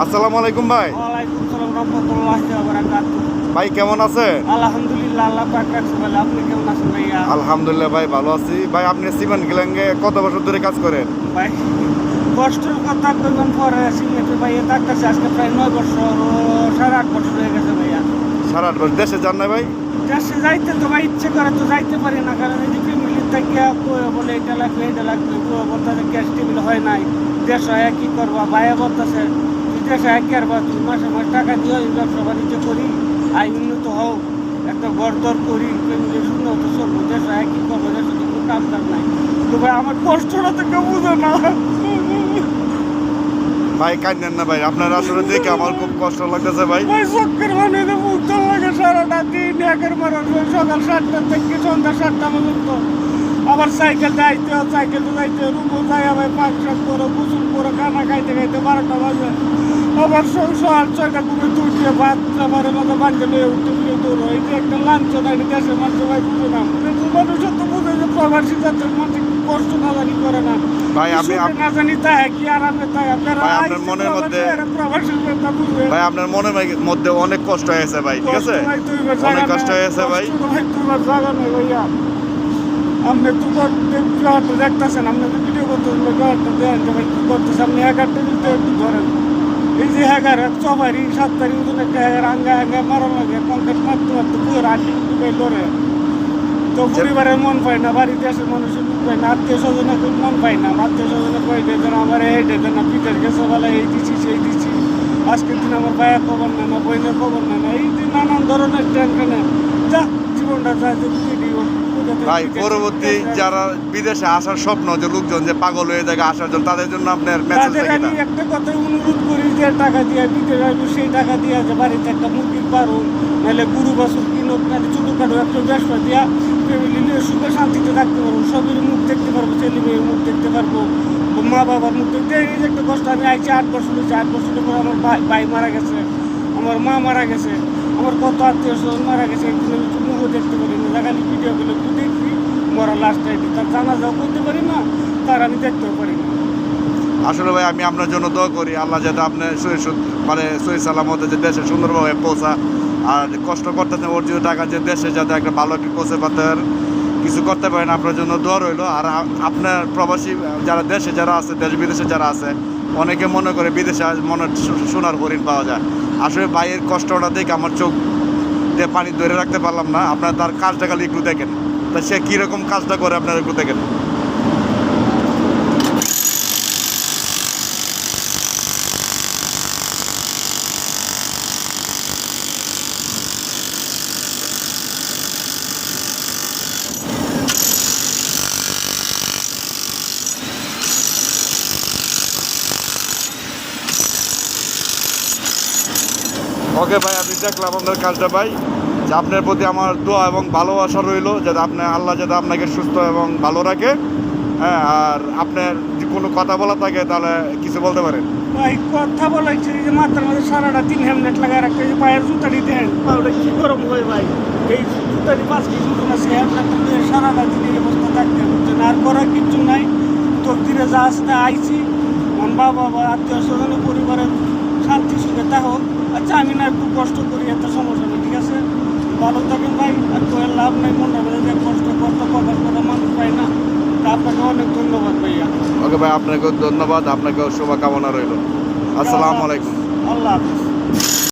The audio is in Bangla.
আসসালামু আলাইকুম ভাই। ওয়ালাইকুম সালাম রাহমাতুল্লাহি ওয়া বারাকাতুহু। ভাই কেমন আছেন? আলহামদুলিল্লাহ, আল্লাহ পাক রাখছে ভালো। আপনি কেমন আছেন ভাইয়া? আলহামদুলিল্লাহ ভাই ভালো আছি। ভাই আপনি সিমেন্ট গিলাঙ্গে কত বছর ধরে কাজ করেন? ভাই কষ্টের কথা কইবেন পরে সিমেন্টের ভাইয়া তার কাছে আজকে প্রায় 9 বছর 8.5 বছর হয়ে গেছে ভাইয়া। 8.5 বছর দেশে যান না ভাই? দেশে যাইতে তো ভাই ইচ্ছে করে তো যাইতে পারি না, কারণ এই যে ফ্যামিলির থেকে বলে এটা লাগবে বলতেছে গ্যাস টেবিল হয় নাই, দেশ হয় কি করবা, ভাইয়া বলতেছে তুই দেশে কি করবা, তুই মাসে মাস টাকা দিয়ে ব্যবসা বাণিজ্য করি, আয় উন্নত হও, একটা ঘর দর করি, ফ্যামিলির সুন্দর তো চলবো, দেশ হয় কি করবো, দেশে তো কোনো কাজ কাজ নাই। তো ভাই আমার কষ্টটা তো কেউ বুঝো না। ভাই কাঁদেন না ভাই, আপনার আসলে দেখে আমার খুব কষ্ট লাগতেছে ভাই। ভাই চক্কর মানে মুখ তো লাগে সারাটা দিন একের মারা সকাল 7টা থেকে সন্ধ্যা 7টা পর্যন্ত। আবার সাইকেল যাইতে রুমও যাই, আবার পাক শাক করে গোসল করে খানা খাইতে খাইতে 12টা বাজে। আবার সকাল 6টা ঘুমে তুলতে ভাত খাবারের মতো বাড়িতে লয়ে উঠতে ফিরে দৌড়ো। এই যে একটা লাঞ্চ নাই, দেশের মানুষ ভাই বুঝে না, মানুষের তো বুঝে যে প্রবাসী জাতের মানুষ কষ্ট না জানি করে না ভাই আমি না জানি তাই কি আরামে তাই আপনারা ভাই আপনার মনের মধ্যে প্রবাসীর কথা বুঝবে। ভাই আপনার মনের মধ্যে অনেক কষ্ট হয়েছে ভাই, ঠিক আছে? অনেক কষ্ট হয়েছে ভাই। আপনি তো ঘরটা দেখতেছেন, আপনি তো ভিডিও করতেছেন, ঘরটা দেন ভাই কি করতেছে, আপনি 11টা দিতে একটু ধরেন। এই যে 11 6বারি 7বারি ওজন একটা আঙ্গা মারা লাগে, কংক্রিট মারতে মারতে পুরো রাটি ডুবে লড়ে। তো পরিবারের মন পায় না, বাড়িতে আসে মানুষের মন পায় না, আত্মীয় স্বজনের মন পায় না, আত্মীয় স্বজনের কয় দেন আমার এই দেন না, পিঠের গেছে বেলা এই দিচ্ছি সেই দিচ্ছি, আজকের দিন আমার ভাইয়ের খবর নেয় না, বইনের খবর নেয় না, এই দিন নানান ধরনের টেনশনে যা জীবনটা যায় যে ভাই পরবর্তী যারা বিদেশে আসার স্বপ্ন যে লোকজন যে পাগল হয়ে যায় আসার জন্য, তাদের জন্য আপনার মেসেজ তাদের আমি একটা কথা অনুরোধ করি যে টাকা দিয়ে বিদেশে আসবো, সেই টাকা দিয়ে যে বাড়িতে একটা মুরগির পারুন, নাহলে গরু বাছুর কিনুক, নাহলে ছোটোখাটো একটা ব্যবসা দিয়া ফ্যামিলি নিয়ে সুখে শান্তিতে থাকতে পারবো, সবের মুখ দেখতে পারবো, ছেলে মেয়ের মুখ দেখতে পারবো, মা বাবার মুখ দেখতে। এই যে একটা কষ্ট, আমি আইছি 8 বছর হয়েছে, 8 বছরের পর আমার ভাই মারা গেছে, আমার মা মারা গেছে, আমার কত আত্মীয় স্বজন মারা গেছে, একদিন আমি মুখও দেখতে পারি না, দেখালি ভিডিওগুলো একটু দেখি, মরা লাস্ট টাইম তার জানাজাও করতে পারি না, তার আমি দেখতেও পারি না। আসলে ভাই আমি আপনার জন্য দোয়া করি, আল্লাহ যাতে আপনার মানে সহি সালামতে যে দেশে সুন্দরভাবে পৌঁছা, আর কষ্ট করতেছেন অর্জিত টাকা যে দেশে যাতে একটা ভালো একটা পৌঁছে পাতে কিছু করতে পারেন, আপনার জন্য দোয়া রইলো। আর আপনার প্রবাসী যারা দেশে যারা আছে, দেশ বিদেশে যারা আছে, অনেকে মনে করে বিদেশে মনে সোনার হরিণ পাওয়া যায়। আসলে ভাইয়ের কষ্টটা দেখে আমার চোখ দিয়ে পানি ধরে রাখতে পারলাম না। আপনার তার কাজটা খালি একটু দেখেন, তা সে কীরকম কাজটা করে আপনারা একটু দেখেন। ওকে ভাই, আমি দেখলাম আপনার কাজটা ভাই, যে আপনার প্রতি আমার দোয়া এবং ভালোবাসা রইলো, যাতে আপনার আল্লাহ যাতে আপনাকে সুস্থ এবং ভালো রাখে। হ্যাঁ, আর আপনার যে কোনো কথা বলা থাকে তাহলে কিছু বলতে পারেন। ভাই কথা বলাইছে যে মাথার মধ্যে সারাটা 3 হেলমেট লাগায় রাখতে, যে পায়ের জুতাটি দেন পাউডার কি গরম হয় ভাই, এই জুতাটি 5 কেজি জুতা আছে, হেলমেটটা সারাটা দিন এই অবস্থা থাকতে বুঝছেন, আর করার কিছু নাই। তকদিরে যা আসতে আইছি, মন বাবা আত্মীয় স্বজন পরিবারের শান্তি সুখে তাহো। আচ্ছা আমি না একটু কষ্ট করি, এত সমস্যা নেই, ঠিক আছে, ভালো থাকেন ভাই। আর তো লাভ নাই, মনটা বেড়ে যায়, কষ্ট প্রকাশ করা মানুষ পাই না। তা আপনাকে অনেক ধন্যবাদ ভাইয়া। ওকে ভাই, আপনাকেও ধন্যবাদ, আপনাকেও শুভকামনা রইল। আসসালামু আলাইকুম। আল্লাহ হাফিজ।